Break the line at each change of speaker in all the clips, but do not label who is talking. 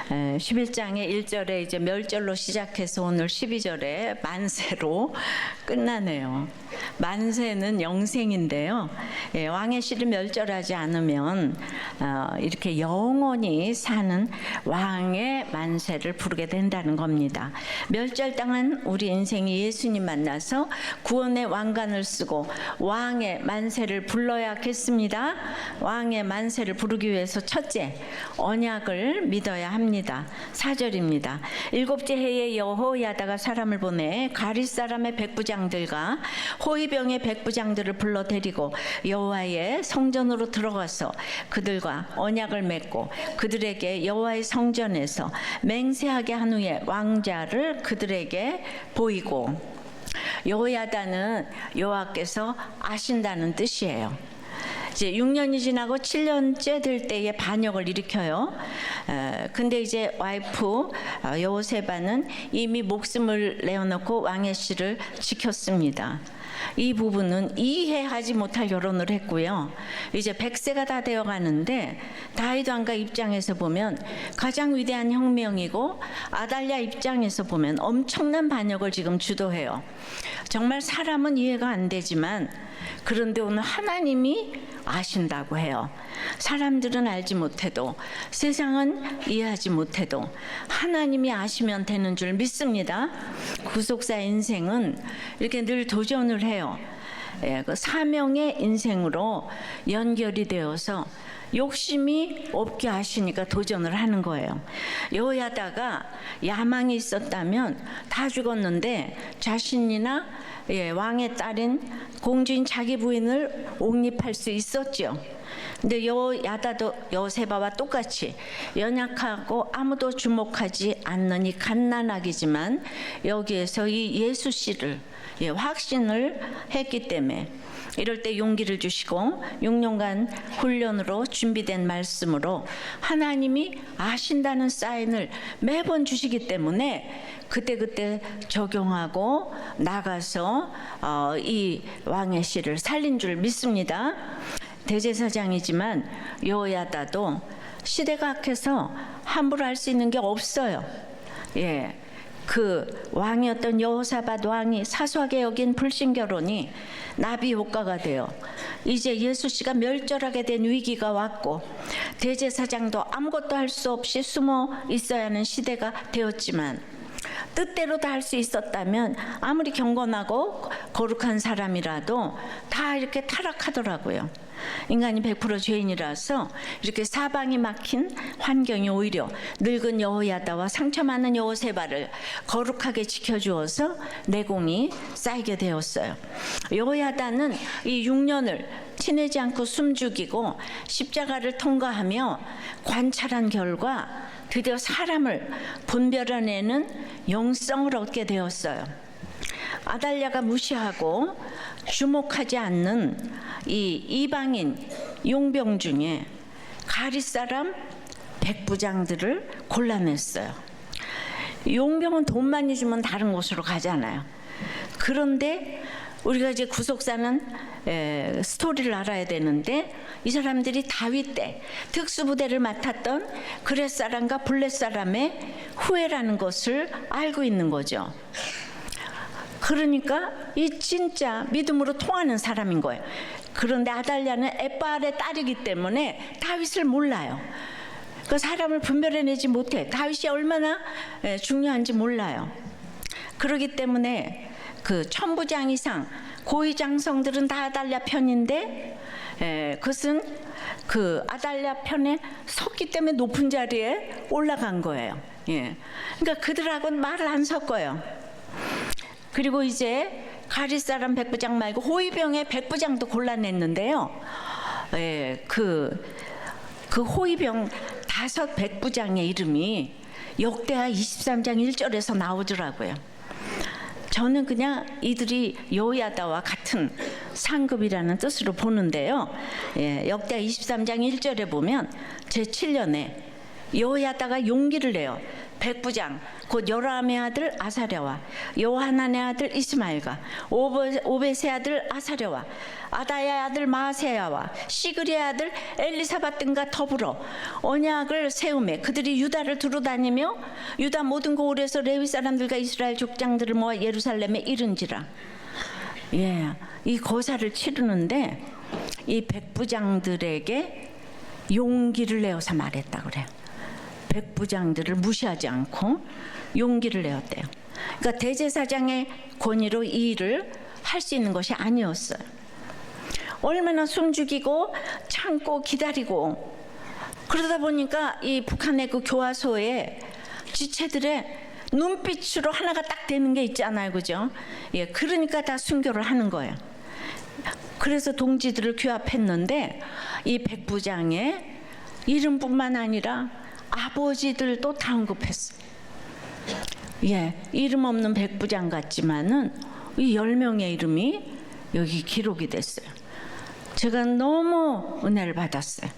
11장의 1절에 이제 멸절로 시작해서 오늘 12절에 만세로 끝나네요. 만세는 영생인데요. 왕의 씨를 멸절하지 않으면 이렇게 영원히 사는 왕의 만세를 부르게 된다는 겁니다. 멸절당한 우리 인생이 예수님 만나서 구원의 왕관을 쓰고 왕의 만세를 불러야겠습니다. 왕의 만세를 부르기 위해서 첫째, 언약을 믿어야 합니다. 4절입니다. 일곱째 해에 여호야다가 사람을 보내 가릿 사람의 백부장들과 호위병의 백부장들을 불러 데리고 여호와의 성전으로 들어가서 그들과 언약을 맺고 그들에게 여호와의 성전에서 맹세하게 한 후에 왕자를 그들에게 보이고, 여호야다는 여호와께서 아신다는 뜻이에요. 이제 6년이 지나고 7년째 될 때에 반역을 일으켜요. 근데 이제 와이프 여호세바는 이미 목숨을 내어놓고 왕의 씨를 지켰습니다. 이 부분은 이해하지 못할 결혼을 했고요. 이제 100세가 다 되어 가는데 다윗 왕가 입장에서 보면 가장 위대한 혁명이고 아달랴 입장에서 보면 엄청난 반역을 지금 주도해요. 정말 사람은 이해가 안 되지만 그런데 오늘 하나님이 아신다고 해요. 사람들은 알지 못해도, 세상은 이해하지 못해도 하나님이 아시면 되는 줄 믿습니다. 구속사 인생은 이렇게 늘 도전을 해요. 그 사명의 인생으로 연결이 되어서 욕심이 없게 하시니까 도전을 하는 거예요. 여호야다가 야망이 있었다면 다 죽었는데 자신이나 왕의 딸인 공주인 자기 부인을 옹립할 수 있었죠. 근데 여호야다도 여호세바와 똑같이 연약하고 아무도 주목하지 않는 이 갓난아기지만 여기에서 이 예수 씨를 확신을 했기 때문에 이럴 때 용기를 주시고 6년간 훈련으로 준비된 말씀으로 하나님이 아신다는 사인을 매번 주시기 때문에 그때그때 적용하고 나가서 이 왕의 씨를 살린 줄 믿습니다. 대제사장이지만 여호야다도 시대가 악해서 함부로 할 수 있는 게 없어요. 그 왕이었던 여호사밧 왕이 사소하게 여긴 불신결혼이 나비 효과가 돼요. 이제 예수 씨가 멸절하게 된 위기가 왔고 대제사장도 아무것도 할 수 없이 숨어 있어야 하는 시대가 되었지만 뜻대로 다 할 수 있었다면 아무리 경건하고 거룩한 사람이라도 다 이렇게 타락하더라고요. 인간이 100% 죄인이라서 이렇게 사방이 막힌 환경이 오히려 늙은 여호야다와 상처 많은 여호세바를 거룩하게 지켜주어서 내공이 쌓이게 되었어요. 여호야다는 이 6년을 티내지 않고 숨죽이고 십자가를 통과하며 관찰한 결과 드디어 사람을 분별해내는 영성을 얻게 되었어요. 아달랴가 무시하고 주목하지 않는 이 이방인 용병 중에 가릿 사람 백부장들을 골라냈어요. 용병은 돈 많이 주면 다른 곳으로 가잖아요. 그런데 우리가 이제 구속사는 스토리를 알아야 되는데 이 사람들이 다윗 때 특수부대를 맡았던 그렛 사람과 블렛 사람의 후예라는 것을 알고 있는 거죠. 그러니까 이 진짜 믿음으로 통하는 사람인 거예요. 그런데 아달랴는 에빠의 딸이기 때문에 다윗을 몰라요. 그 사람을 분별해내지 못해. 다윗이 얼마나 중요한지 몰라요. 그렇기 때문에 그 천부장 이상 고위장성들은 다 아달랴 편인데 그것은 그 아달랴 편에 섰기 때문에 높은 자리에 올라간 거예요. 그러니까 그들하고는 말을 안 섞어요. 그리고 이제 가릿 사람 백부장 말고 호위병의 백부장도 골라냈는데요. 그 호위병 5 백부장의 이름이 역대하 23장 1절에서 나오더라고요. 저는 그냥 이들이 여호야다와 같은 상급이라는 뜻으로 보는데요. 역대하 23장 1절에 보면 제7년에 여호야다가 용기를 내요. 백부장 곧 요람의 아들 아사랴와 요하난의 아들 이스마엘과 오벳의 아들 아사랴와 아다야의 아들 마세야와 시그리의 아들 엘리사밧 등과 더불어 언약을 세우매 그들이 유다를 두루다니며 유다 모든 고을에서 레위 사람들과 이스라엘 족장들을 모아 예루살렘에 이른지라. 이 고사를 치르는데 이 백부장들에게 용기를 내어서 말했다 그래요. 백부장들을 무시하지 않고 용기를 내었대요. 그러니까 대제사장의 권위로 이 일을 할 수 있는 것이 아니었어요. 얼마나 숨죽이고 참고 기다리고 그러다 보니까 이 북한의 그 교화소에 지체들의 눈빛으로 하나가 딱 되는 게 있잖아요, 그죠? 그러니까 다 순교를 하는 거예요. 그래서 동지들을 규합했는데 이 백부장의 이름뿐만 아니라 아버지들도 다 언급했어요. 이름 없는 백부장 같지만은 이 10명의 이름이 여기 기록이 됐어요. 제가 너무 은혜를 받았어요.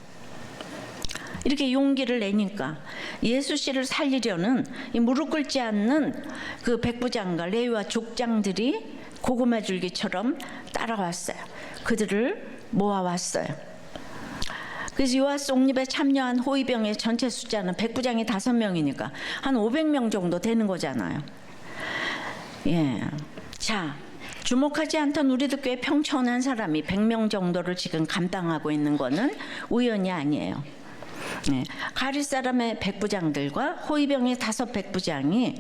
이렇게 용기를 내니까 예수 씨를 살리려는 이 무릎 꿇지 않는 그 백부장과 레위와 족장들이 고구마 줄기처럼 따라왔어요. 그들을 모아왔어요. 그래서 요아스 옥립에 참여한 호위병의 전체 숫자는 백부장이 5명이니까 한 500명 정도 되는 거잖아요. 자, 주목하지 않던 우리도 꽤 평천한 사람이 100명 정도를 지금 감당하고 있는 거는 우연이 아니에요. 가릴 사람의 백부장들과 호위병의 5 백부장이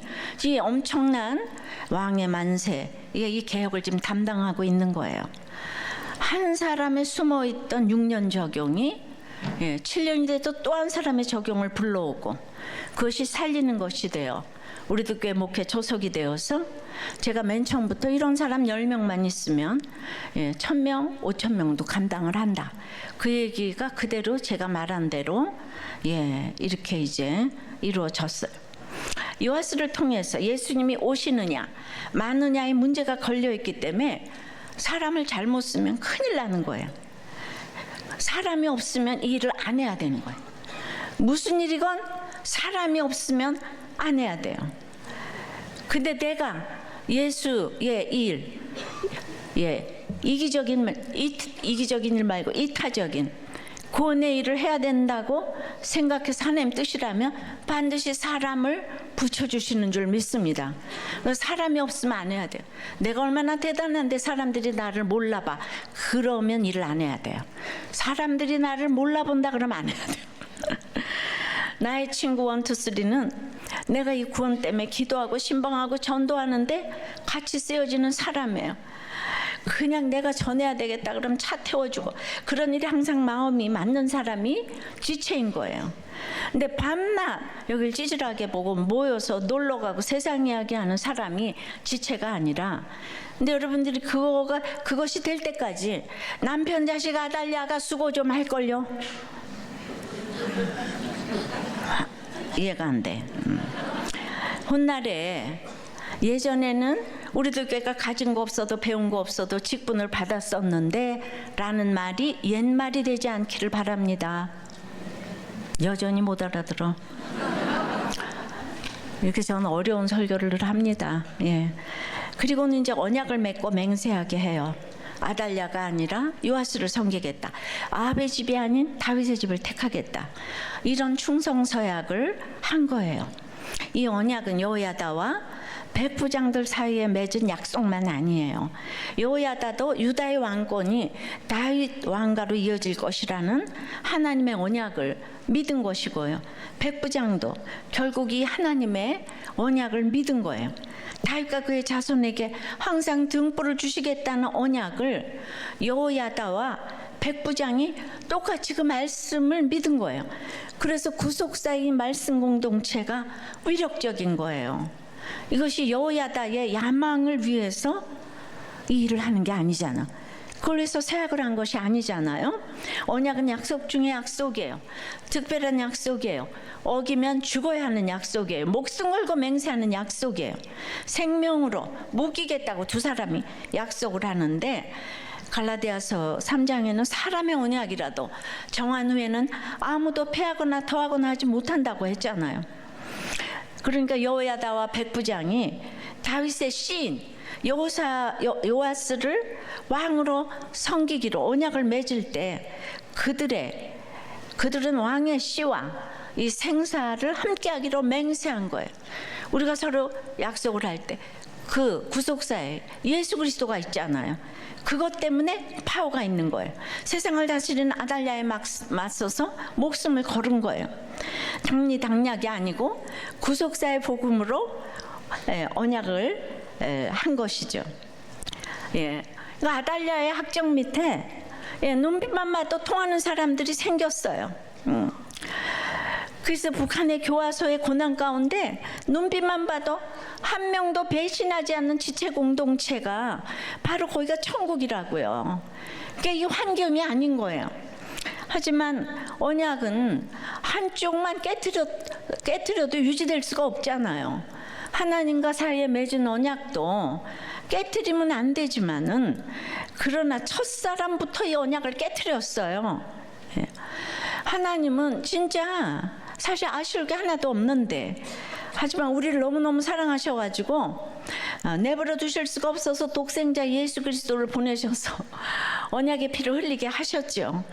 이 엄청난 왕의 만세, 이 개혁을 지금 담당하고 있는 거예요. 한 사람의 숨어있던 6년 적용이 7년이 돼도 또 한 사람의 적용을 불러오고 그것이 살리는 것이 돼요. 우리도 꽤 목회 초석이 되어서 제가 맨 처음부터 이런 사람 10명만 있으면 1000명, 5000명도 감당을 한다. 그 얘기가 그대로 제가 말한 대로 이렇게 이제 이루어졌어요. 요아스를 통해서 예수님이 오시느냐 마느냐의 문제가 걸려있기 때문에 사람을 잘못 쓰면 큰일 나는 거예요. 사람이 없으면 이 일을 안 해야 되는 거예요. 무슨 일이건 사람이 없으면 안 해야 돼요. 근데 내가 예수의 일, 이기적인 일 말고 이타적인 구원의 일을 해야 된다고 생각해서 하나님 뜻이라면 반드시 사람을 붙여주시는 줄 믿습니다. 사람이 없으면 안 해야 돼요. 내가 얼마나 대단한데 사람들이 나를 몰라봐. 그러면 일을 안 해야 돼요. 사람들이 나를 몰라본다 그러면 안 해야 돼요. 나의 친구 1, 2, 3는 내가 이 구원 때문에 기도하고 신방하고 전도하는데 같이 쓰여지는 사람이에요. 그냥 내가 전해야 되겠다 그러면 차 태워주고 그런 일이 항상 마음이 맞는 사람이 지체인 거예요. 근데 밤낮 여길 찌질하게 보고 모여서 놀러가고 세상 이야기하는 사람이 지체가 아니라, 근데 여러분들이 그것이 될 때까지 남편 자식 아달랴가 수고 좀 할걸요. 이해가 안 돼. 훗날에 예전에는 우리들 교회가 가진 거 없어도 배운 거 없어도 직분을 받았었는데 라는 말이 옛말이 되지 않기를 바랍니다. 여전히 못 알아들어. 이렇게 저는 어려운 설교를 합니다. 그리고는 이제 언약을 맺고 맹세하게 해요. 아달랴가 아니라 요아스를 섬기겠다. 아합의 집이 아닌 다윗의 집을 택하겠다. 이런 충성서약을 한 거예요. 이 언약은 여호야다와 백부장들 사이에 맺은 약속만 아니에요. 여호야다도 유다의 왕권이 다윗 왕가로 이어질 것이라는 하나님의 언약을 믿은 것이고요. 백부장도 결국 이 하나님의 언약을 믿은 거예요. 다윗과 그의 자손에게 항상 등불을 주시겠다는 언약을 여호야다와 백부장이 똑같이 그 말씀을 믿은 거예요. 그래서 구속사인 말씀 공동체가 위력적인 거예요. 이것이 여호야다의 야망을 위해서 이 일을 하는 게 아니잖아. 그걸 위해서 세약을 한 것이 아니잖아요. 언약은 약속 중에 약속이에요. 특별한 약속이에요. 어기면 죽어야 하는 약속이에요. 목숨 걸고 맹세하는 약속이에요. 생명으로 묶이겠다고 두 사람이 약속을 하는데, 갈라디아서 3장에는 사람의 언약이라도 정한 후에는 아무도 패하거나 더하거나 하지 못한다고 했잖아요. 그러니까 여호야다와 백부장이 다윗의 시인 요아스를 왕으로 섬기기로 언약을 맺을 때 그들은 왕의 씨와 이 생사를 함께하기로 맹세한 거예요. 우리가 서로 약속을 할 때 그 구속사에 예수 그리스도가 있잖아요. 그것 때문에 파워가 있는 거예요. 세상을 다스리는 아달랴에 맞서서 목숨을 걸은 거예요. 당리당략이 아니고 구속사의 복음으로 언약을 한 것이죠. 예, 아달랴의 학정 밑에 눈빛만 봐도 통하는 사람들이 생겼어요. 그래서 북한의 교화소의 고난 가운데 눈빛만 봐도 한 명도 배신하지 않는 지체 공동체가 바로 거기가 천국이라고요. 그러니까 이 환경이 아닌 거예요. 하지만 언약은 한쪽만 깨트려도 유지될 수가 없잖아요. 하나님과 사이에 맺은 언약도 깨트리면 안 되지만은 그러나 첫사람부터 이 언약을 깨트렸어요. 하나님은 진짜 사실 아쉬울 게 하나도 없는데, 하지만 우리를 너무너무 사랑하셔가지고 내버려 두실 수가 없어서 독생자 예수 그리스도를 보내셔서 언약의 피를 흘리게 하셨죠.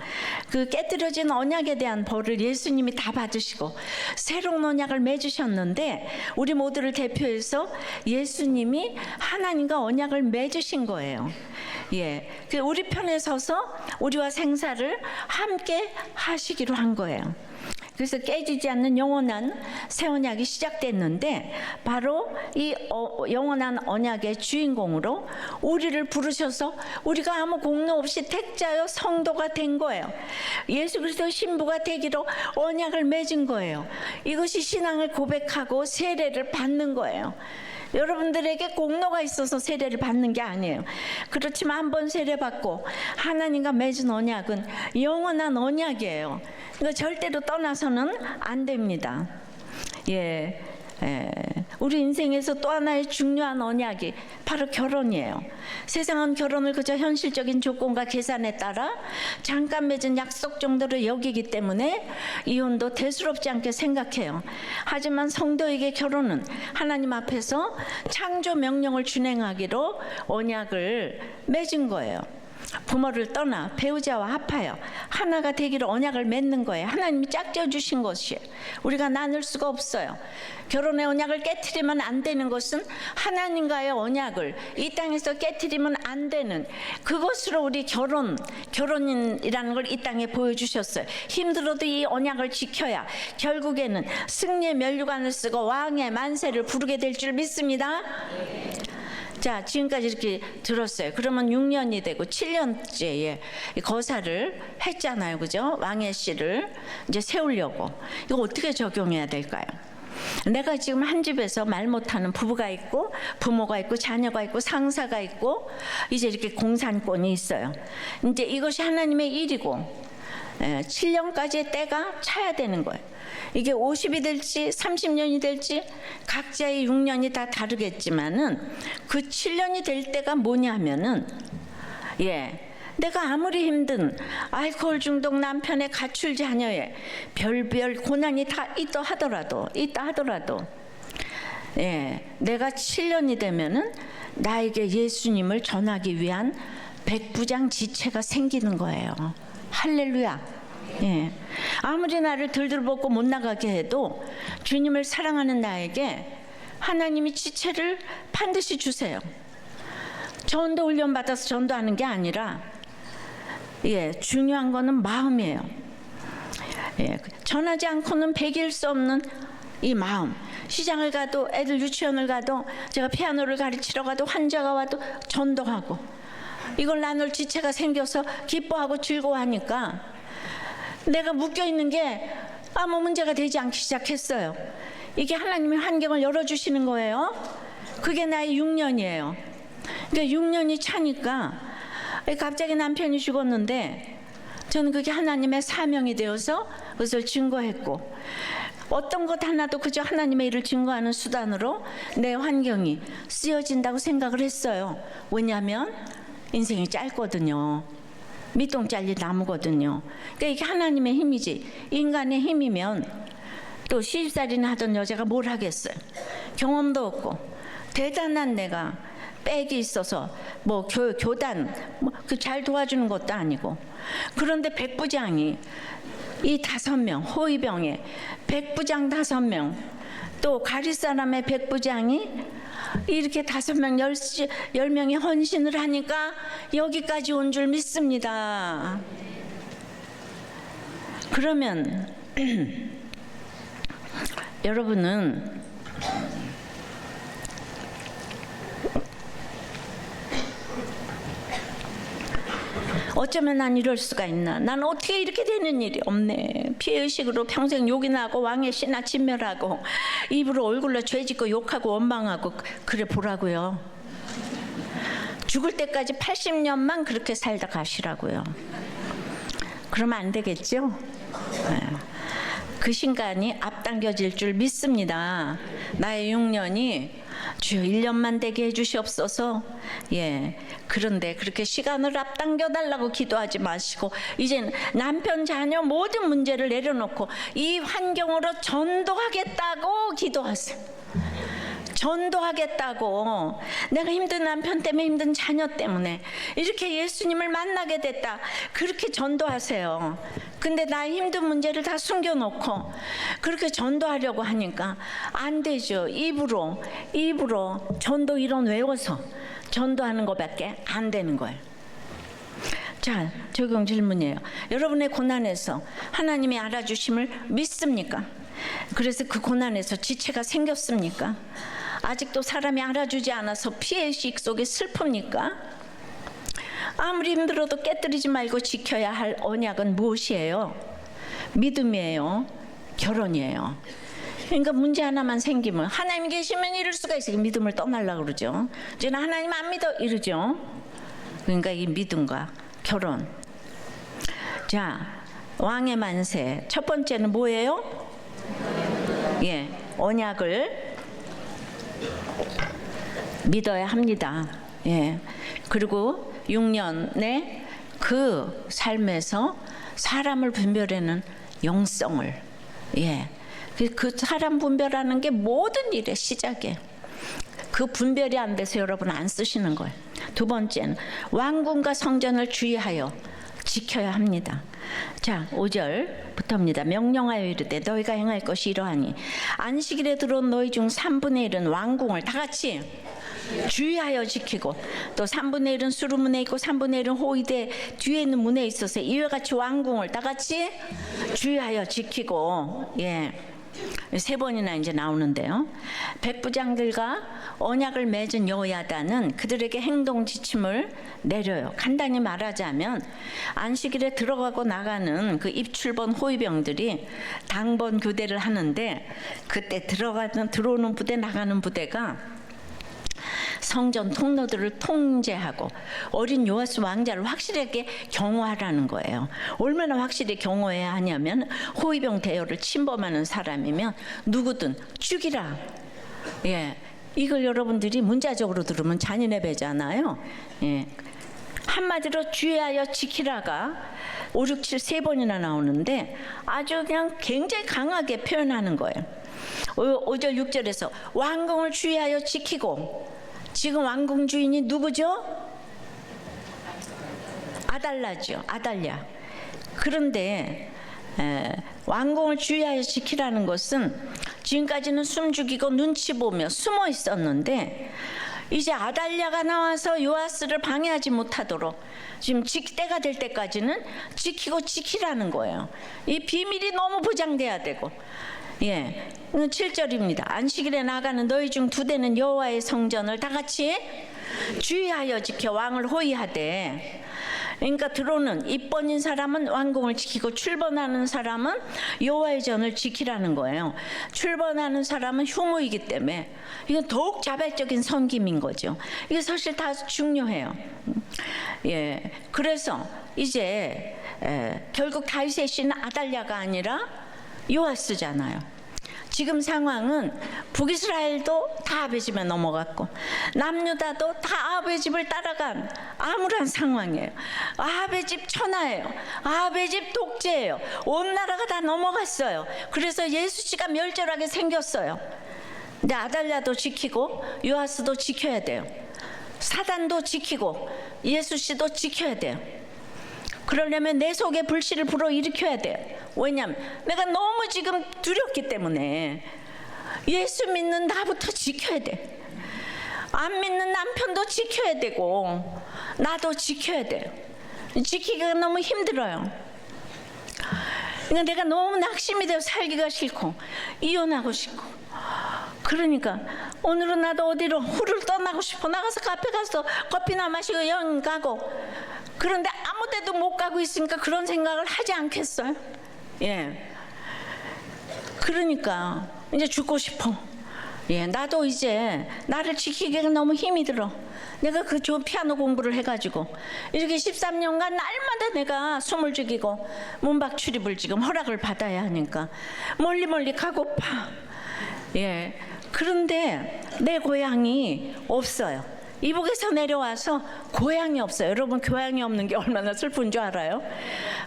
그 깨뜨려진 언약에 대한 벌을 예수님이 다 받으시고 새로운 언약을 맺으셨는데, 우리 모두를 대표해서 예수님이 하나님과 언약을 맺으신 거예요. 예, 그 우리 편에 서서 우리와 생사를 함께 하시기로 한 거예요. 그래서 깨지지 않는 영원한 새 언약이 시작됐는데, 바로 이 영원한 언약의 주인공으로 우리를 부르셔서 우리가 아무 공로 없이 택자여 성도가 된 거예요. 예수 그리스도 신부가 되기로 언약을 맺은 거예요. 이것이 신앙을 고백하고 세례를 받는 거예요. 여러분들에게 공로가 있어서 세례를 받는 게 아니에요. 그렇지만 한번 세례받고 하나님과 맺은 언약은 영원한 언약이에요. 그러니까 절대로 떠나서는 안 됩니다. 우리 인생에서 또 하나의 중요한 언약이 바로 결혼이에요. 세상은 결혼을 그저 현실적인 조건과 계산에 따라 잠깐 맺은 약속 정도로 여기기 때문에 이혼도 대수롭지 않게 생각해요. 하지만 성도에게 결혼은 하나님 앞에서 창조 명령을 준행하기로 언약을 맺은 거예요. 부모를 떠나 배우자와 합하여 하나가 되기로 언약을 맺는 거예요. 하나님이 짝지어 주신 것이에요. 우리가 나눌 수가 없어요. 결혼의 언약을 깨트리면 안 되는 것은 하나님과의 언약을 이 땅에서 깨트리면 안 되는 그것으로 우리 결혼인이라는 걸 이 땅에 보여주셨어요. 힘들어도 이 언약을 지켜야 결국에는 승리의 면류관을 쓰고 왕의 만세를 부르게 될 줄 믿습니다. 자, 지금까지 이렇게 들었어요. 그러면 6년이 되고 7년째에 거사를 했잖아요. 그죠? 왕의 씨를 이제 세우려고. 이거 어떻게 적용해야 될까요? 내가 지금 한 집에서 말 못하는 부부가 있고 부모가 있고 자녀가 있고 상사가 있고 이제 이렇게 공산권이 있어요. 이제 이것이 하나님의 일이고 7년까지의 때가 차야 되는 거예요. 이게 50이 될지 30년이 될지 각자의 6년이 다 다르겠지만은 그 7년이 될 때가 뭐냐면은 내가 아무리 힘든 알코올 중독 남편의 가출 자녀의 별별 고난이 다 있다 하더라도 내가 7년이 되면은 나에게 예수님을 전하기 위한 백부장 지체가 생기는 거예요. 할렐루야. 아무리 나를 들들벗고 못 나가게 해도 주님을 사랑하는 나에게 하나님이 지체를 반드시 주세요. 전도 훈련 받아서 전도하는 게 아니라 중요한 거는 마음이에요. 전하지 않고는 배길 수 없는 이 마음. 시장을 가도 애들 유치원을 가도 제가 피아노를 가르치러 가도 환자가 와도 전도하고 이걸 나눌 지체가 생겨서 기뻐하고 즐거워하니까 내가 묶여있는 게 아무 문제가 되지 않기 시작했어요. 이게 하나님의 환경을 열어주시는 거예요. 그게 나의 6년이에요. 그러니까 6년이 차니까 갑자기 남편이 죽었는데 저는 그게 하나님의 사명이 되어서 그것을 증거했고 어떤 것 하나도 그저 하나님의 일을 증거하는 수단으로 내 환경이 쓰여진다고 생각을 했어요. 왜냐하면 인생이 짧거든요. 밑동 잘린 나무거든요. 그러니까 이게 하나님의 힘이지 인간의 힘이면 또 시집살이나 하던 여자가 뭘 하겠어요. 경험도 없고 대단한 내가 빽이 있어서 뭐 교단 그 잘 도와주는 것도 아니고. 그런데 백부장이 이 5명 호위병에 백부장 5명 또 가리 사람의 백부장이 이렇게 5명 10명이 헌신을 하니까 여기까지 온 줄 믿습니다. 그러면 여러분은 어쩌면 난 이럴 수가 있나? 난 어떻게 이렇게 되는 일이 없네. 피해의식으로 평생 욕이나 하고 왕의 씨나 진멸하고 입으로 얼굴로 죄짓고 욕하고 원망하고 그래 보라고요. 죽을 때까지 80년만 그렇게 살다 가시라고요. 그러면 안 되겠죠? 네. 그 신간이 앞당겨질 줄 믿습니다. 나의 6년이 주여 1년만 되게 해주시옵소서. 예. 그런데 그렇게 시간을 앞당겨 달라고 기도하지 마시고 이제는 남편 자녀 모든 문제를 내려놓고 이 환경으로 전도하겠다고 기도하세요. 전도하겠다고. 내가 힘든 남편 때문에 힘든 자녀 때문에 이렇게 예수님을 만나게 됐다. 그렇게 전도하세요. 근데 나의 힘든 문제를 다 숨겨놓고 그렇게 전도하려고 하니까 안 되죠. 입으로 전도 이론 외워서 전도하는 것밖에 안 되는 거예요. 자, 적용 질문이에요. 여러분의 고난에서 하나님이 알아주심을 믿습니까? 그래서 그 고난에서 지체가 생겼습니까? 아직도 사람이 알아주지 않아서 피해의식 속에 슬픕니까? 아무리 힘들어도 깨뜨리지 말고 지켜야 할 언약은 무엇이에요? 믿음이에요. 결혼이에요. 그러니까 문제 하나만 생기면 하나님 계시면 이럴 수가 있어요. 믿음을 떠나려고 그러죠. 저는 하나님 안 믿어 이러죠. 그러니까 이 믿음과 결혼. 자, 왕의 만세. 첫 번째는 뭐예요? 예, 언약을 믿어야 합니다. 예. 그리고 6년의 그 삶에서 사람을 분별하는 영성을, 예. 그 사람 분별하는 게 모든 일의 시작이에요. 그 분별이 안 돼서 여러분 안 쓰시는 거예요. 두 번째는 왕궁과 성전을 주의하여 지켜야 합니다. 자, 5절부터입니다. 명령하여 이르되 너희가 행할 것이 이러하니 안식일에 들어온 너희 중 3분의 1은 왕궁을 다 같이 주의하여 지키고 또 3분의 1은 수루문에 있고 3분의 1은 호위대 뒤에 있는 문에 있어서 이와 같이 왕궁을 다 같이 주의하여 지키고. 예. 3번이나 이제 나오는데요. 백부장들과 언약을 맺은 여호야다는 그들에게 행동 지침을 내려요. 간단히 말하자면 안식일에 들어가고 나가는 그 입출번 호위병들이 당번 교대를 하는데 그때 들어오는 부대 나가는 부대가 성전 통로들을 통제하고 어린 요아스 왕자를 확실하게 경호하라는 거예요. 얼마나 확실히 경호해야 하냐면 호위병 대여를 침범하는 사람이면 누구든 죽이라. 예, 이걸 여러분들이 문자적으로 들으면 잔인해 배잖아요. 예, 한마디로 주의하여 지키라가 5, 6, 7 3번이나 나오는데 아주 그냥 굉장히 강하게 표현하는 거예요. 5절 6절에서 왕궁을 주의하여 지키고. 지금 왕궁 주인이 누구죠? 아달랴죠. 아달랴. 그런데 왕궁을 주의하여 지키라는 것은 지금까지는 숨 죽이고 눈치 보며 숨어 있었는데 이제 아달랴가 나와서 요아스를 방해하지 못하도록 지금 때가 될 때까지는 지키라는 거예요. 이 비밀이 너무 보장돼야 되고. 예, 7절입니다. 안식일에 나가는 너희 중 2대는 여호와의 성전을 다 같이 주의하여 지켜 왕을 호위하되. 그러니까 들어오는 입번인 사람은 왕궁을 지키고 출번하는 사람은 여호와의 전을 지키라는 거예요. 출번하는 사람은 휴무이기 때문에 이건 더욱 자발적인 섬김인 거죠. 이게 사실 다 중요해요. 예, 그래서 이제 결국 다윗의 씨는 아달랴가 아니라 요아스잖아요. 지금 상황은 북이스라엘도 다 아베 집에 넘어갔고 남유다도 다 아베 집을 따라간 암울한 상황이에요. 아베 집 천하예요. 아베 집 독재예요. 온 나라가 다 넘어갔어요. 그래서 예수씨가 멸절하게 생겼어요. 근데 아달랴도 지키고 요아스도 지켜야 돼요. 사단도 지키고 예수씨도 지켜야 돼요. 그러려면 내 속에 불씨를 불어일으켜야 돼요. 왜냐하면 내가 너무 지금 두렵기 때문에 예수 믿는 나부터 지켜야 돼. 안 믿는 남편도 지켜야 되고 나도 지켜야 돼요. 지키기가 너무 힘들어요. 그러니까 내가 너무 낙심이 되어 살기가 싫고 이혼하고 싶고, 그러니까 오늘은 나도 어디로 후를 떠나고 싶어. 나가서 카페 가서 커피나 마시고 여행 가고, 그런데 아무 데도 못 가고 있으니까 그런 생각을 하지 않겠어요? 예. 그러니까 이제 죽고 싶어. 예, 나도 이제 나를 지키기가 너무 힘이 들어. 내가 그 피아노 공부를 해가지고 이렇게 13년간 날마다 내가 숨을 죽이고 문박 출입을 지금 허락을 받아야 하니까 멀리 가고파. 예. 그런데 내 고향이 없어요. 이북에서 내려와서 고향이 없어요. 여러분, 고향이 없는 게 얼마나 슬픈 줄 알아요?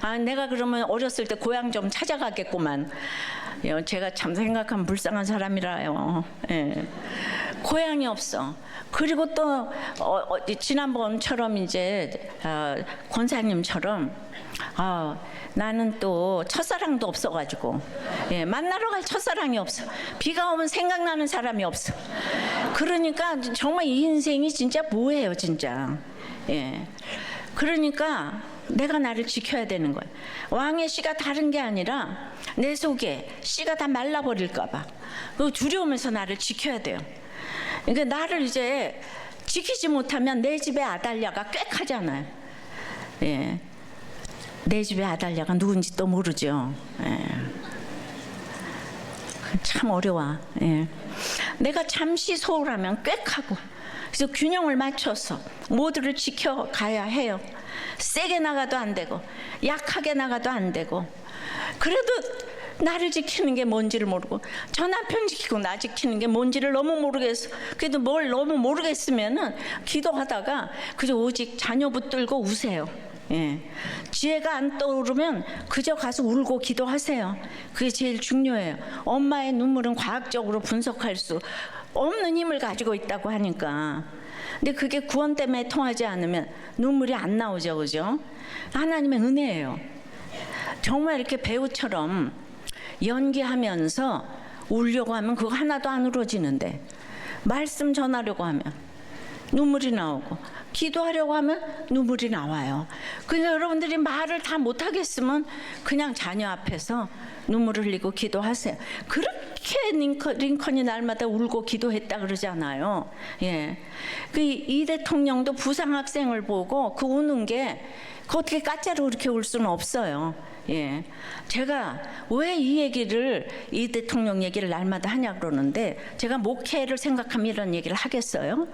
아, 내가 그러면 어렸을 때 고향 좀 찾아가겠구만. 제가 참 생각하면 불쌍한 사람이라요. 예. 고향이 없어. 그리고 또 지난번처럼 이제 권사님처럼 나는 또 첫사랑도 없어가지고, 예, 만나러 갈 첫사랑이 없어. 비가 오면 생각나는 사람이 없어. 그러니까 정말 이 인생이 진짜 뭐예요, 진짜. 예. 그러니까 내가 나를 지켜야 되는 거예요. 왕의 씨가 다른 게 아니라 내 속에 씨가 다 말라버릴까봐 그 두려움에서 나를 지켜야 돼요. 그러니까 나를 이제 지키지 못하면 내 집에 아달랴가 꽥하잖아요. 예. 내 집에 아달랴가 누군지 또 모르죠. 예. 참 어려워. 예. 내가 잠시 소홀하면 꽥하고, 그래서 균형을 맞춰서 모두를 지켜가야 해요. 세게 나가도 안 되고 약하게 나가도 안 되고, 그래도 나를 지키는 게 뭔지를 모르고 저 남편 지키고 나 지키는 게 뭔지를 너무 모르겠어. 그래도 뭘 너무 모르겠으면은 기도하다가 그저 오직 자녀 붙들고 우세요. 예. 지혜가 안 떠오르면 그저 가서 울고 기도하세요. 그게 제일 중요해요. 엄마의 눈물은 과학적으로 분석할 수 없는 힘을 가지고 있다고 하니까. 근데 그게 구원 때문에 통하지 않으면 눈물이 안 나오죠, 그죠? 하나님의 은혜예요. 정말 이렇게 배우처럼 연기하면서 울려고 하면 그거 하나도 안 울어지는데, 말씀 전하려고 하면 눈물이 나오고, 기도하려고 하면 눈물이 나와요. 그러니까 여러분들이 말을 다 못하겠으면 그냥 자녀 앞에서 눈물을 흘리고 기도하세요. 그렇게 링컨이 날마다 울고 기도했다 그러잖아요. 예. 이 대통령도 부상학생을 보고 그 우는 게 어떻게 가짜로 그렇게 울 수는 없어요. 예. 제가 왜 이 대통령 얘기를 날마다 하냐 그러는데, 제가 목회를 생각하면 이런 얘기를 하겠어요?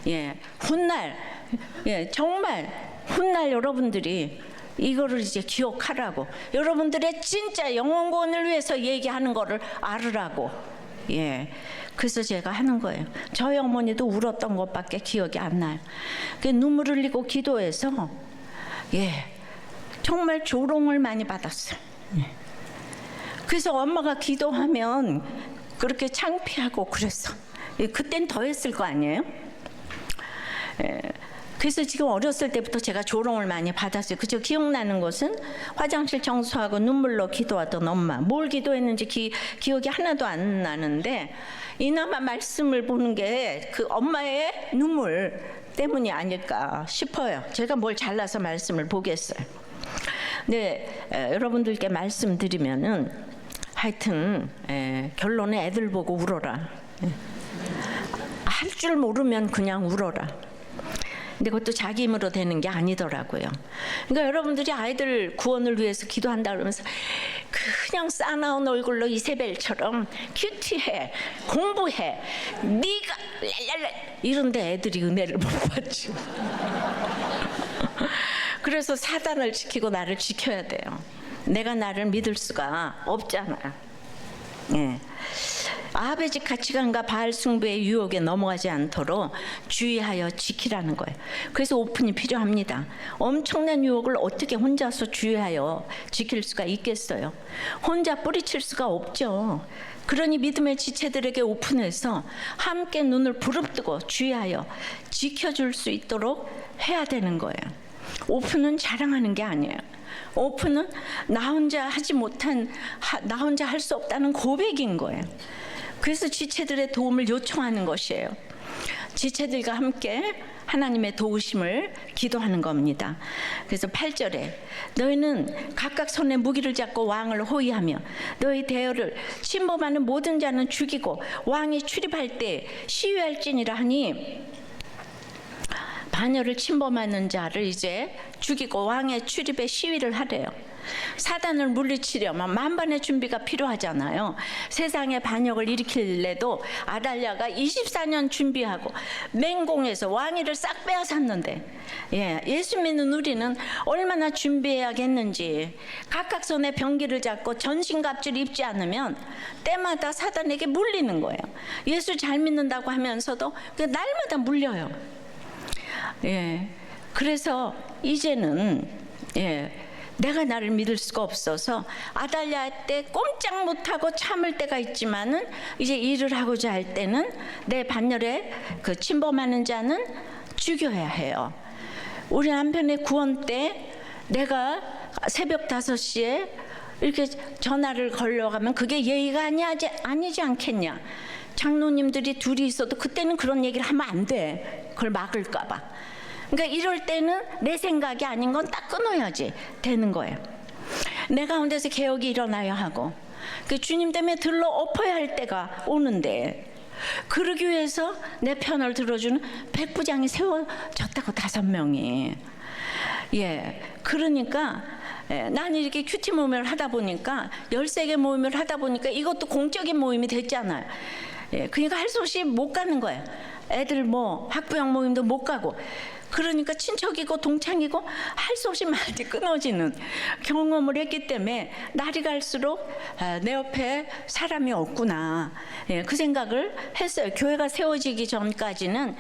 예. 훗날, 예, 정말 훗날 여러분들이 이거를 이제 기억하라고, 여러분들의 진짜 영혼구원을 위해서 얘기하는 거를 알으라고. 예. 그래서 제가 하는 거예요. 저희 어머니도 울었던 것밖에 기억이 안 나요. 눈물 흘리고 기도해서, 예, 정말 조롱을 많이 받았어요. 예. 그래서 엄마가 기도하면 그렇게 창피하고 그랬어. 예, 그땐 더 했을 거 아니에요? 예. 그래서 지금 어렸을 때부터 제가 조롱을 많이 받았어요. 그저 기억나는 것은 화장실 청소하고 눈물로 기도하던 엄마. 뭘 기도했는지 기억이 하나도 안 나는데, 이나마 말씀을 보는 게 그 엄마의 눈물 때문이 아닐까 싶어요. 제가 뭘 잘나서 말씀을 보겠어요. 네, 여러분들께 말씀드리면은 하여튼 결론에 애들 보고 울어라. 할 줄 모르면 그냥 울어라. 근데 그것도 자기 힘으로 되는 게 아니더라고요. 그러니까 여러분들이 아이들 구원을 위해서 기도한다 그러면서 그냥 싸나운 얼굴로 이세벨처럼 큐티해, 공부해, 네가 랄랄라 이런데 애들이 은혜를 못 받지. 그래서 사단을 지키고 나를 지켜야 돼요. 내가 나를 믿을 수가 없잖아요. 예. 아베지 가치관과 바알 숭배의 유혹에 넘어가지 않도록 주의하여 지키라는 거예요. 그래서 오픈이 필요합니다. 엄청난 유혹을 어떻게 혼자서 주의하여 지킬 수가 있겠어요? 혼자 뿌리칠 수가 없죠. 그러니 믿음의 지체들에게 오픈해서 함께 눈을 부릅뜨고 주의하여 지켜줄 수 있도록 해야 되는 거예요. 오픈은 자랑하는 게 아니에요. 오픈은 나 혼자 하지 못한, 나 혼자 할 수 없다는 고백인 거예요. 그래서 지체들의 도움을 요청하는 것이에요. 지체들과 함께 하나님의 도우심을 기도하는 겁니다. 그래서 8절에 너희는 각각 손에 무기를 잡고 왕을 호위하며 너희 대열을 침범하는 모든 자는 죽이고 왕이 출입할 때 시위할지니라 하니, 반열을 침범하는 자를 이제 죽이고 왕의 출입에 시위를 하래요. 사단을 물리치려면 만반의 준비가 필요하잖아요. 세상에 반역을 일으킬래도 아달랴가 24년 준비하고 맹공에서 왕위를 싹 빼앗았는데, 예수 믿는 우리는 얼마나 준비해야겠는지. 각각 손에 병기를 잡고 전신갑주를 입지 않으면 때마다 사단에게 물리는 거예요. 예수 잘 믿는다고 하면서도 날마다 물려요. 그래서 이제는 내가 나를 믿을 수가 없어서 아달랴 때 꼼짝 못하고 참을 때가 있지만은 이제 일을 하고자 할 때는 내 반열에 그 침범하는 자는 죽여야 해요. 우리 남편의 구원 때 내가 새벽 5시에 이렇게 전화를 걸려가면 그게 예의가 아니지 않겠냐. 장로님들이 둘이 있어도 그때는 그런 얘기를 하면 안 돼. 그걸 막을까 봐. 그러니까 이럴 때는 내 생각이 아닌 건 딱 끊어야지 되는 거예요. 내 가운데서 개혁이 일어나야 하고 그 주님 때문에 들러 엎어야 할 때가 오는데, 그러기 위해서 내 편을 들어주는 백부장이 세워졌다고 5명이. 그러니까 나는 이렇게 큐티 모임을 하다 보니까 13개 모임을 하다 보니까 이것도 공적인 모임이 됐잖아요. 그러니까 할 수 없이 못 가는 거예요. 애들 뭐 학부형 모임도 못 가고, 그러니까 친척이고 동창이고 할 수 없이 많이 끊어지는 경험을 했기 때문에 날이 갈수록 내 옆에 사람이 없구나, 그 생각을 했어요. 교회가 세워지기 전까지는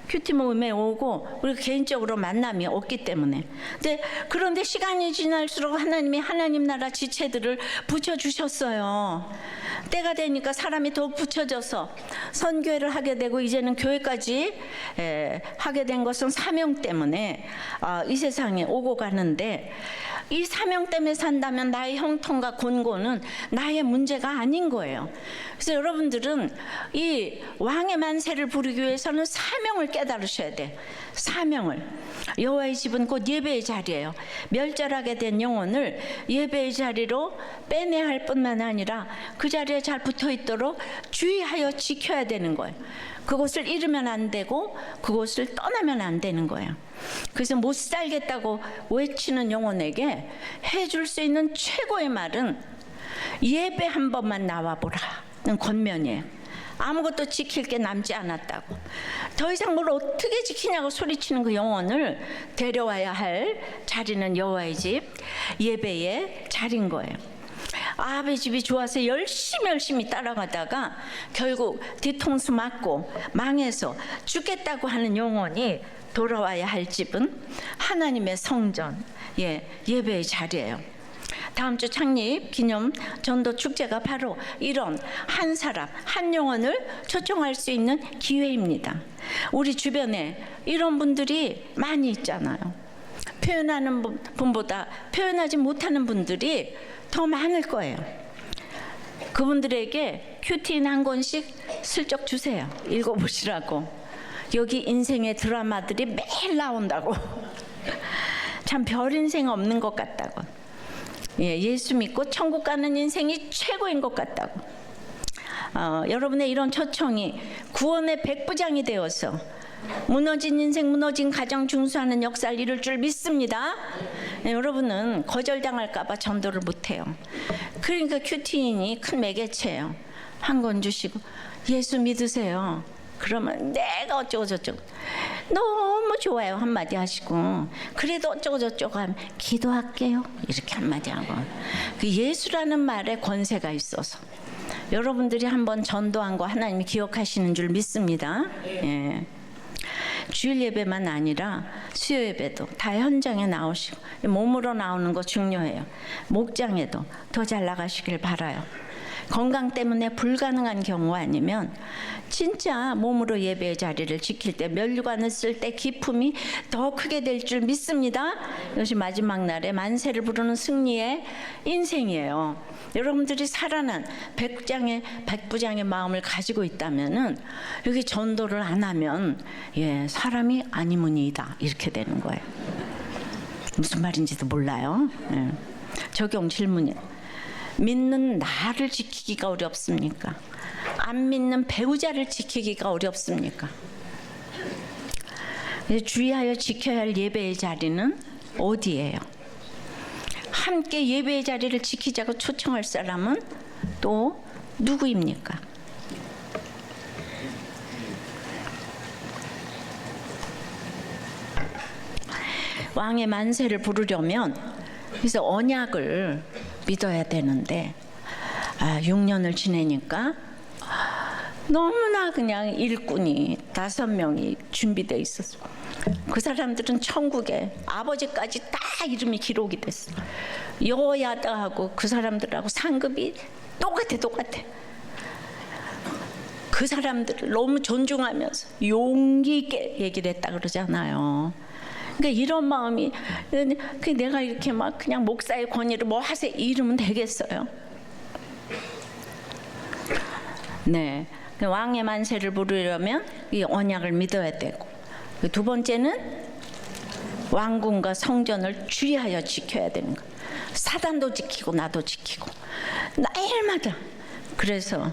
큐티 모임에 오고 우리 개인적으로 만남이 없기 때문에. 그런데 시간이 지날수록 하나님이 하나님 나라 지체들을 붙여주셨어요. 때가 되니까 사람이 더욱 붙여져서 선교회를 하게 되고, 이제는 교회까지 하게 된 것은 사명 때문에 이 세상에 오고 가는데, 이 사명 때문에 산다면 나의 형통과 곤고는 나의 문제가 아닌 거예요. 그래서 여러분들은 이 왕의 만세를 부르기 위해서는 사명을 깨달으셔야 돼요. 사명을. 여호와의 집은 곧 예배의 자리예요. 멸절하게 된 영혼을 예배의 자리로 빼내야 할 뿐만 아니라 그 자리에 잘 붙어 있도록 주의하여 지켜야 되는 거예요. 그곳을 잃으면 안 되고 그곳을 떠나면 안 되는 거예요. 그래서 못 살겠다고 외치는 영혼에게 해줄 수 있는 최고의 말은 예배 한 번만 나와보라는 권면이에요. 아무것도 지킬 게 남지 않았다고. 더 이상 뭘 어떻게 지키냐고 소리치는 그 영혼을 데려와야 할 자리는 여호와의 집, 예배의 자리인 거예요. 아합의 집이 좋아서 열심히 따라가다가 결국 뒤통수 맞고 망해서 죽겠다고 하는 영혼이 돌아와야 할 집은 하나님의 성전, 예배의 자리예요. 다음 주 창립 기념 전도 축제가 바로 이런 한 사람, 한 영혼을 초청할 수 있는 기회입니다. 우리 주변에 이런 분들이 많이 있잖아요. 표현하는 분보다 표현하지 못하는 분들이 더 많을 거예요. 그분들에게 큐티인 한 권씩 슬쩍 주세요. 읽어보시라고. 여기 인생의 드라마들이 매일 나온다고. 참 별 인생 없는 것 같다고. 예수 믿고 천국 가는 인생이 최고인 것 같다고. 여러분의 이런 초청이 구원의 백부장이 되어서 무너진 인생, 무너진 가정 중수하는 역사를 이룰 줄 믿습니다. 여러분은 거절당할까 봐 전도를 못해요. 그러니까 큐티인이 큰 매개체예요. 한 권 주시고 예수 믿으세요. 그러면 내가 어쩌고 저쩌고 너무 좋아요 한마디 하시고, 그래도 어쩌고 저쩌고 하면 기도할게요 이렇게 한마디 하고. 그 예수라는 말에 권세가 있어서 여러분들이 한번 전도한 거 하나님이 기억하시는 줄 믿습니다. 예. 주일 예배만 아니라 수요 예배도 다 현장에 나오시고 몸으로 나오는 거 중요해요. 목장에도 더 잘 나가시길 바라요. 건강 때문에 불가능한 경우 아니면 진짜 몸으로 예배의 자리를 지킬 때, 면류관을 쓸 때 기품이 더 크게 될 줄 믿습니다. 이것이 마지막 날에 만세를 부르는 승리의 인생이에요. 여러분들이 살아난 백부장의 마음을 가지고 있다면은 여기 전도를 안 하면 사람이 아니무니이다 이렇게 되는 거예요. 무슨 말인지도 몰라요. 적용 질문이에요. 믿는 나를 지키기가 어렵습니까? 안 믿는 배우자를 지키기가 어렵습니까? 주의하여 지켜야 할 예배의 자리는 어디예요? 함께 예배의 자리를 지키자고 초청할 사람은 또 누구입니까? 왕의 만세를 부르려면 그래서 언약을 믿어야 되는데 6년을 지내니까 너무나 그냥 일꾼이 5명이 준비되어 있었어. 그 사람들은 천국에 아버지까지 다 이름이 기록이 됐어. 여호야다하고 그 사람들하고 상급이 똑같아. 그 사람들을 너무 존중하면서 용기 있게 얘기를 했다 그러잖아요. 그러니까 이런 마음이, 내가 이렇게 막 그냥 목사의 권위를 뭐 하세요 이러면 되겠어요? 네, 왕의 만세를 부르려면 이 언약을 믿어야 되고, 두 번째는 왕궁과 성전을 주의하여 지켜야 되는 거예요. 사단도 지키고 나도 지키고 매일마다. 그래서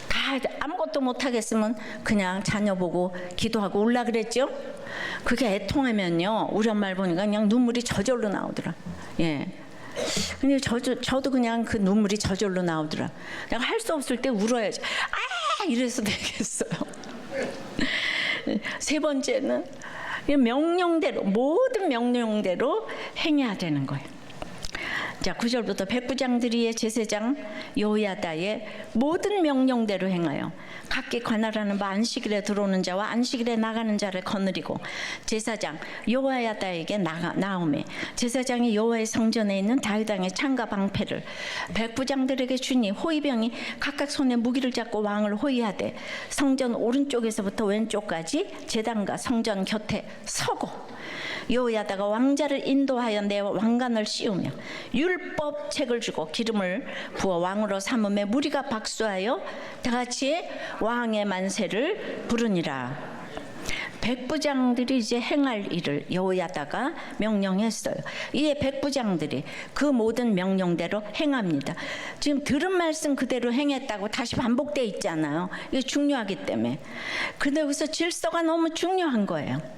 다 아무것도 못하겠으면 그냥 자녀 보고 기도하고 올라 그랬죠. 그게 애통하면요, 우리 엄마를 보니까 그냥 눈물이 저절로 나오더라. 근데 저도 그냥 그 눈물이 저절로 나오더라. 내가 할 수 없을 때 울어야지. 이래서 되겠어요. 세 번째는 명령대로, 모든 명령대로 행해야 되는 거예요. 자, 9절부터 백부장들이 제사장 여호야다의 모든 명령대로 행하여 각기 관할하는 바 안식일에 들어오는 자와 안식일에 나가는 자를 거느리고 제사장 여호야다에게 나오매 제사장이 여호와의 성전에 있는 다윗왕의 창과 방패를 백부장들에게 주니 호위병이 각각 손에 무기를 잡고 왕을 호위하되 성전 오른쪽에서부터 왼쪽까지 제단과 성전 곁에 서고 여호야다가 왕자를 인도하여 내 왕관을 씌우며 율법 책을 주고 기름을 부어 왕으로 삼음에 무리가 박수하여 다같이 왕의 만세를 부르니라. 백부장들이 이제 행할 일을 여호야다가 명령했어요. 이에 백부장들이 그 모든 명령대로 행합니다. 지금 들은 말씀 그대로 행했다고 다시 반복돼 있잖아요. 이게 중요하기 때문에. 근데 여기서 질서가 너무 중요한 거예요.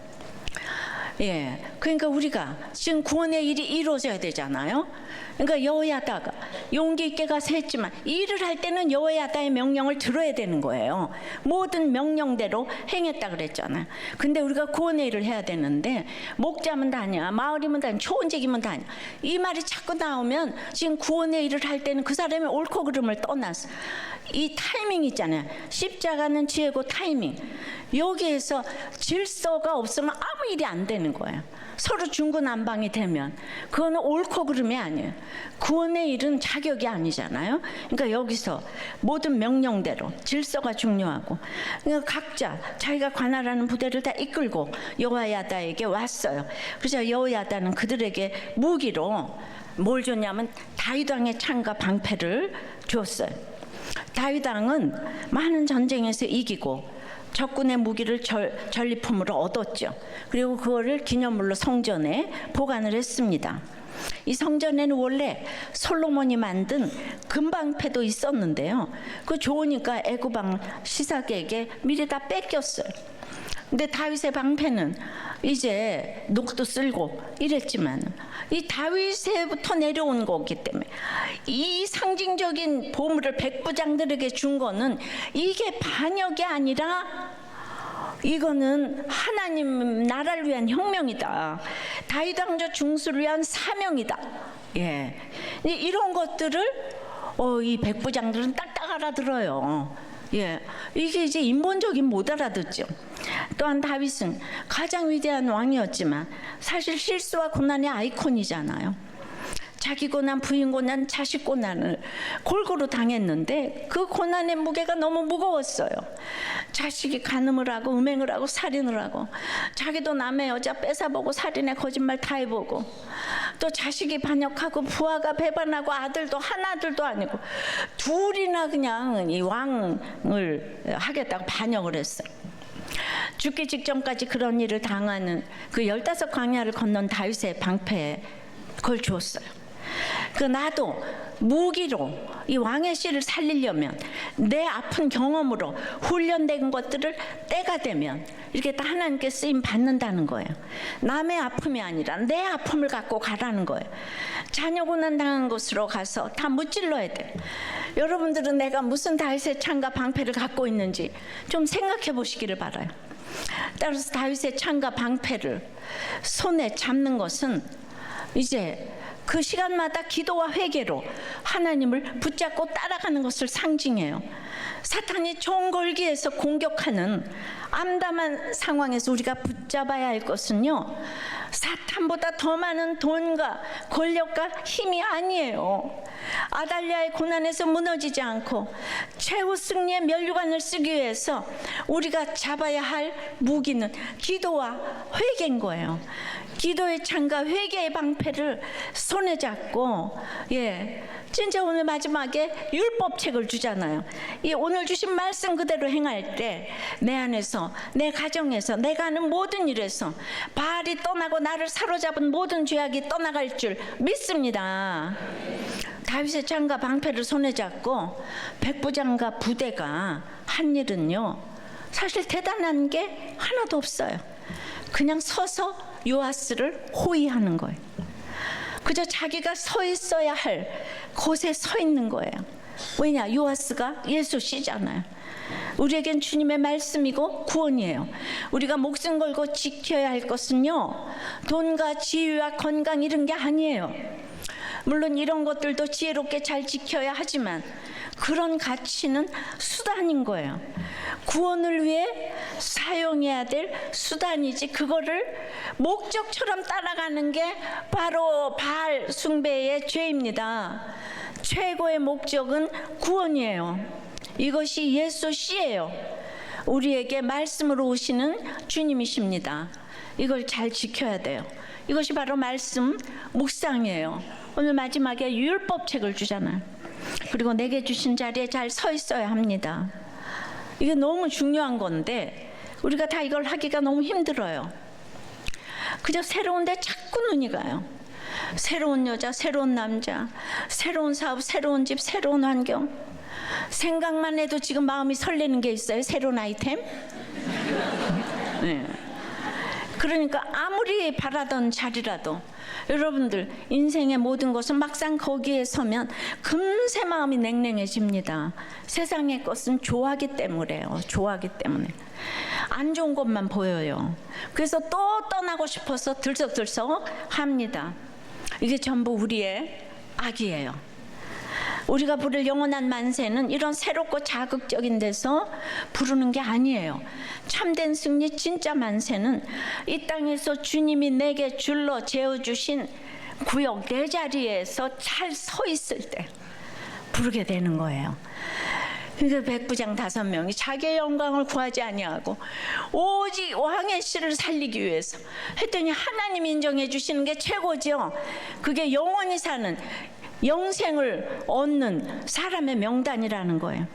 그러니까 우리가 지금 구원의 일이 이루어져야 되잖아요. 그러니까 여호야다가 용기 있게 가서 했지만 일을 할 때는 여호야다의 명령을 들어야 되는 거예요. 모든 명령대로 행했다 그랬잖아요. 근데 우리가 구원의 일을 해야 되는데 목자면 다냐, 마을이면 다냐, 초원직이면 다냐, 이 말이 자꾸 나오면 지금 구원의 일을 할 때는 그 사람의 옳고 그름을 떠나서 이 타이밍 있잖아요. 십자가는 지혜고 타이밍. 여기에서 질서가 없으면 아무 일이 안 되는 거예요. 서로 중구난방이 되면 그거는 옳고 그름이 아니에요. 구원의 일은 자격이 아니잖아요. 그러니까 여기서 모든 명령대로 질서가 중요하고, 그러니까 각자 자기가 관할하는 부대를 다 이끌고 여호야다에게 왔어요. 그래서 여호야다는 그들에게 무기로 뭘 줬냐면 다윗왕의 창과 방패를 줬어요. 다윗왕은 많은 전쟁에서 이기고 적군의 무기를 전리품으로 얻었죠. 그리고 그거를 기념물로 성전에 보관을 했습니다. 이 성전에는 원래 솔로몬이 만든 금방패도 있었는데요. 그거 좋으니까 애굽왕 시삭에게 미리 다 뺏겼어요. 근데 다윗의 방패는 이제 녹도 쓸고 이랬지만 이 다윗에부터 내려온 거기 때문에 이 상징적인 보물을 백부장들에게 준 거는 이게 반역이 아니라 이거는 하나님 나라를 위한 혁명이다. 다윗 왕조 중수를 위한 사명이다. 이런 것들을 이 백부장들은 딱딱 알아들어요. 예, 이게 이제 인본적인 못 알아듣죠. 또한 다윗은 가장 위대한 왕이었지만 사실 실수와 고난의 아이콘이잖아요. 자기 고난, 부인 고난, 자식 고난을 골고루 당했는데 그 고난의 무게가 너무 무거웠어요. 자식이 간음을 하고 음행을 하고 살인을 하고, 자기도 남의 여자 뺏어보고 살인에 거짓말 다 해보고, 또 자식이 반역하고 부하가 배반하고 아들도 한 아들도 아니고 둘이나 그냥 이 왕을 하겠다고 반역을 했어요. 죽기 직전까지 그런 일을 당하는 그 15광야를 건넌 다윗의 방패에 그걸 주었어요. 그 나도 무기로 이 왕의 씨를 살리려면 내 아픈 경험으로 훈련된 것들을 때가 되면 이렇게 다 하나님께 쓰임 받는다는 거예요. 남의 아픔이 아니라 내 아픔을 갖고 가라는 거예요. 자녀 고난 당한 곳으로 가서 다 무찔러야 돼. 여러분들은 내가 무슨 다윗의 창과 방패를 갖고 있는지 좀 생각해 보시기를 바라요. 따라서 다윗의 창과 방패를 손에 잡는 것은 이제 그 시간마다 기도와 회개로 하나님을 붙잡고 따라가는 것을 상징해요. 사탄이 총 걸기에서 공격하는 암담한 상황에서 우리가 붙잡아야 할 것은요, 사탄보다 더 많은 돈과 권력과 힘이 아니에요. 아달랴의 고난에서 무너지지 않고 최후 승리의 면류관을 쓰기 위해서 우리가 잡아야 할 무기는 기도와 회개인 거예요. 기도의 창과 회개의 방패를 손에 잡고, 진짜 오늘 마지막에 율법책을 주잖아요. 이 오늘 주신 말씀 그대로 행할 때 내 안에서, 내 가정에서, 내가 하는 모든 일에서 바알이 떠나고 나를 사로잡은 모든 죄악이 떠나갈 줄 믿습니다. 다윗의 창과 방패를 손에 잡고 백부장과 부대가 한 일은요, 사실 대단한 게 하나도 없어요. 그냥 서서 요아스를 호위하는 거예요. 그저 자기가 서 있어야 할 곳에 서 있는 거예요. 왜냐? 요아스가 예수 씨잖아요. 우리에겐 주님의 말씀이고 구원이에요. 우리가 목숨 걸고 지켜야 할 것은요, 돈과 지위와 건강 이런 게 아니에요. 물론 이런 것들도 지혜롭게 잘 지켜야 하지만 그런 가치는 수단인 거예요. 구원을 위해 사용해야 될 수단이지, 그거를 목적처럼 따라가는 게 바로 바알 숭배의 죄입니다. 최고의 목적은 구원이에요. 이것이 예수 씨예요. 우리에게 말씀으로 오시는 주님이십니다. 이걸 잘 지켜야 돼요. 이것이 바로 말씀 묵상이에요. 오늘 마지막에 율법책을 주잖아요. 그리고 내게 주신 자리에 잘 서 있어야 합니다. 이게 너무 중요한 건데 우리가 다 이걸 하기가 너무 힘들어요. 그저 새로운 데 자꾸 눈이 가요. 새로운 여자, 새로운 남자, 새로운 사업, 새로운 집, 새로운 환경. 생각만 해도 지금 마음이 설레는 게 있어요. 새로운 아이템. 네. 그러니까 아무리 바라던 자리라도 여러분들 인생의 모든 것은 막상 거기에 서면 금세 마음이 냉랭해집니다. 세상의 것은 좋아하기 때문에요. 좋아하기 때문에 안 좋은 것만 보여요. 그래서 또 떠나고 싶어서 들썩들썩 합니다. 이게 전부 우리의 악이에요. 우리가 부를 영원한 만세는 이런 새롭고 자극적인 데서 부르는 게 아니에요. 참된 승리, 진짜 만세는 이 땅에서 주님이 내게 줄로 재어주신 구역 내 자리에서 잘 서 있을 때 부르게 되는 거예요. 그러니까 백부장 5명이 자기의 영광을 구하지 아니하고 오직 왕의 씨를 살리기 위해서 했더니 하나님이 인정해 주시는 게 최고죠. 그게 영원히 사는 영생을 얻는 사람의 명단이라는 거예요.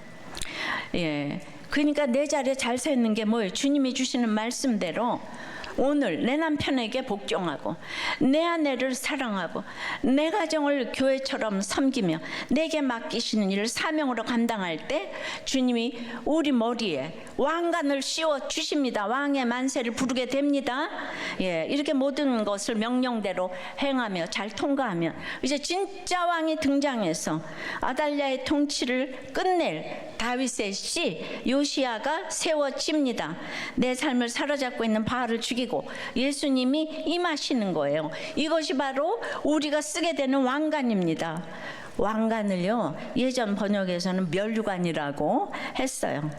그러니까 내 자리에 잘 서 있는 게 뭐예요? 주님이 주시는 말씀대로 오늘 내 남편에게 복종하고 내 아내를 사랑하고 내 가정을 교회처럼 섬기며 내게 맡기시는 일을 사명으로 감당할 때 주님이 우리 머리에 왕관을 씌워 주십니다. 왕의 만세를 부르게 됩니다. 이렇게 모든 것을 명령대로 행하며 잘 통과하면 이제 진짜 왕이 등장해서 아달랴의 통치를 끝낼 다윗의 씨 요시야가 세워집니다. 내 삶을 사로잡고 있는 바알을 죽이고 예수님이 임하시는 거예요. 이것이 바로 우리가 쓰게 되는 왕관입니다. 왕관을요, 예전 번역에서는 면류관이라고 했어요.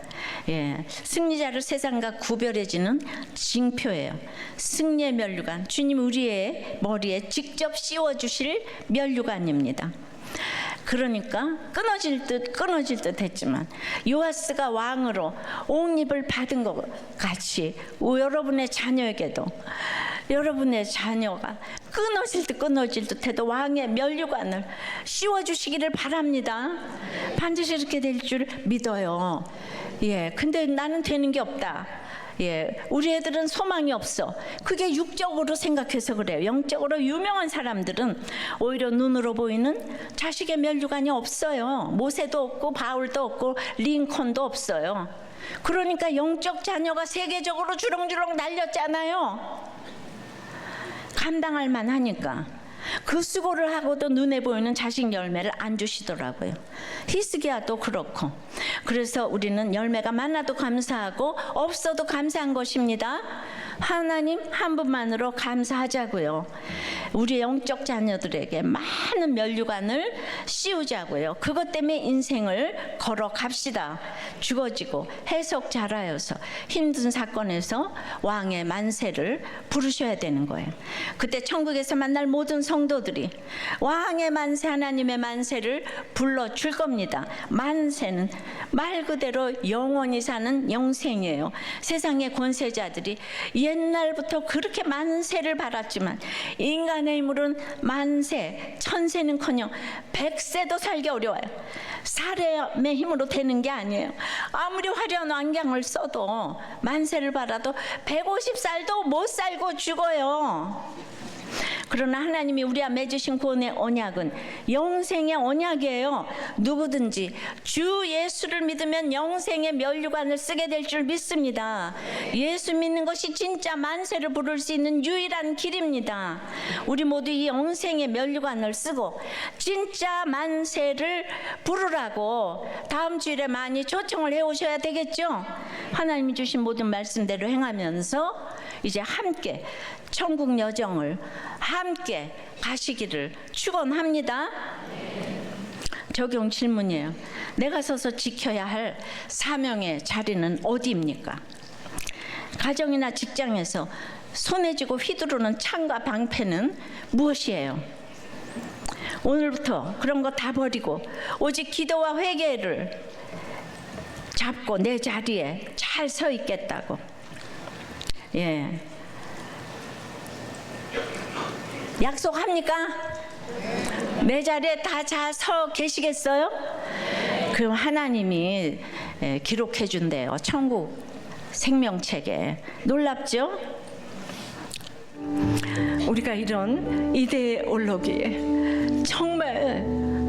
예, 승리자를 세상과 구별해주는 징표예요. 승리의 면류관, 주님 우리의 머리에 직접 씌워주실 면류관입니다. 그러니까 끊어질 듯 했지만 요아스가 왕으로 옥립을 받은 것 같이 여러분의 자녀에게도, 여러분의 자녀가 끊어질 듯 해도 왕의 면류관을 씌워주시기를 바랍니다. 반드시 이렇게 될 줄 믿어요. 예, 근데 나는 되는 게 없다. 예, 우리 애들은 소망이 없어. 그게 육적으로 생각해서 그래요. 영적으로 유명한 사람들은 오히려 눈으로 보이는 자식의 면류관이 없어요. 모세도 없고 바울도 없고 링컨도 없어요. 그러니까 영적 자녀가 세계적으로 주렁주렁 날렸잖아요. 감당할 만하니까. 그 수고를 하고도 눈에 보이는 자식 열매를 안 주시더라고요. 히스기야도 그렇고. 그래서 우리는 열매가 많아도 감사하고 없어도 감사한 것입니다. 하나님 한 분만으로 감사하자고요. 우리 영적 자녀들에게 많은 면류관을 씌우자고요. 그것 때문에 인생을 걸어갑시다. 죽어지고 해석 잘하여서 힘든 사건에서 왕의 만세를 부르셔야 되는 거예요. 그때 천국에서 만날 모든 성도들이 왕의 만세, 하나님의 만세를 불러줄 겁니다. 만세는 말 그대로 영원히 사는 영생이에요. 세상의 권세자들이 옛날부터 그렇게 만세를 바랐지만 인간의 힘으로는 만세, 천세는커녕 100세도 살기 어려워요. 사람의 힘으로 되는 게 아니에요. 아무리 화려한 안경을 써도 만세를 바라도 150살도 못 살고 죽어요. 그러나 하나님이 우리와 맺으신 구원의 언약은 영생의 언약이에요. 누구든지 주 예수를 믿으면 영생의 면류관을 쓰게 될 줄 믿습니다. 예수 믿는 것이 진짜 만세를 부를 수 있는 유일한 길입니다. 우리 모두 이 영생의 면류관을 쓰고 진짜 만세를 부르라고 다음 주일에 많이 초청을 해오셔야 되겠죠. 하나님이 주신 모든 말씀대로 행하면서 이제 함께 천국 여정을 함께 가시기를 축원합니다. 적용 질문이에요. 내가 서서 지켜야 할 사명의 자리는 어디입니까? 가정이나 직장에서 손에 쥐고 휘두르는 창과 방패는 무엇이에요? 오늘부터 그런 거 다 버리고 오직 기도와 회개를 잡고 내 자리에 잘 서 있겠다고. 예. 약속합니까? 내 자리에 다 잘 서 계시겠어요? 그럼 하나님이 기록해 준대요. 천국 생명책에. 놀랍죠? 우리가 이런 이데올로기에 정말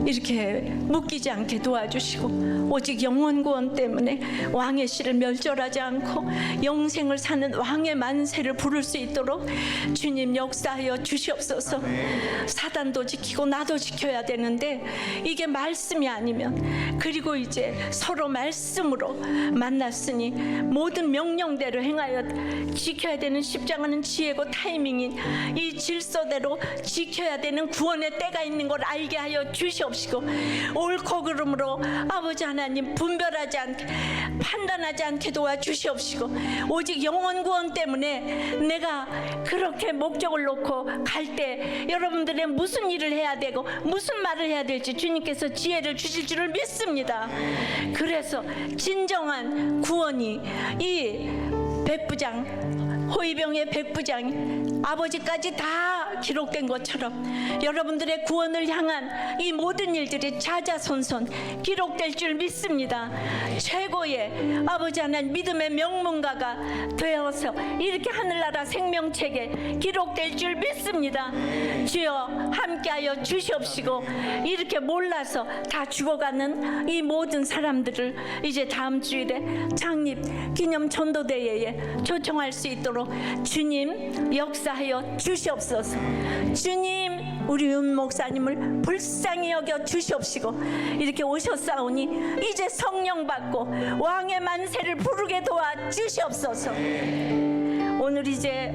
이렇게 묶이지 않게 도와주시고 오직 영원 구원 때문에 왕의 씨를 멸절하지 않고 영생을 사는 왕의 만세를 부를 수 있도록 주님 역사하여 주시옵소서. 사단도 지키고 나도 지켜야 되는데 이게 말씀이 아니면, 그리고 이제 서로 말씀으로 만났으니 모든 명령대로 행하여 지켜야 되는 십자가는 지혜고 타이밍인 이 질서대로 지켜야 되는 구원의 때가 있는 걸 알게 하여 주시옵소서. 옳고 그름으로 아버지 하나님 분별하지 않게, 판단하지 않게 도와주시옵시고 오직 영원 구원 때문에 내가 그렇게 목적을 놓고 갈 때 여러분들의 무슨 일을 해야 되고 무슨 말을 해야 될지 주님께서 지혜를 주실 줄을 믿습니다. 그래서 진정한 구원이 이 백부장, 호위병의 백부장 아버지까지 다 기록된 것처럼 여러분들의 구원을 향한 이 모든 일들이 자자손손 기록될 줄 믿습니다. 최고의 아버지 하나님 믿음의 명문가가 되어서 이렇게 하늘나라 생명책에 기록될 줄 믿습니다. 주여 함께하여 주시옵시고 이렇게 몰라서 다 죽어가는 이 모든 사람들을 이제 다음 주일에 창립 기념 전도대회에 초청할 수 있도록 주님 역사하여 주시옵소서. 주님 우리 윤 목사님을 불쌍히 여겨 주시옵시고 이렇게 오셨사오니 이제 성령 받고 왕의 만세를 부르게 도와 주시옵소서. 오늘 이제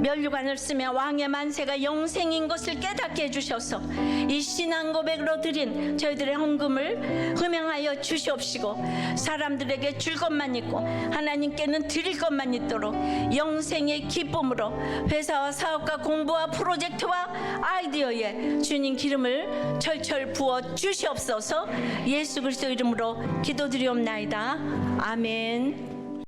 면류관을 쓰며 왕의 만세가 영생인 것을 깨닫게 해주셔서 이 신앙 고백으로 드린 저희들의 헌금을 흠양하여 주시옵시고 사람들에게 줄 것만 있고 하나님께는 드릴 것만 있도록 영생의 기쁨으로 회사와 사업과 공부와 프로젝트와 아이디어에 주님 기름을 철철 부어 주시옵소서. 예수 그리스도 이름으로 기도드리옵나이다. 아멘.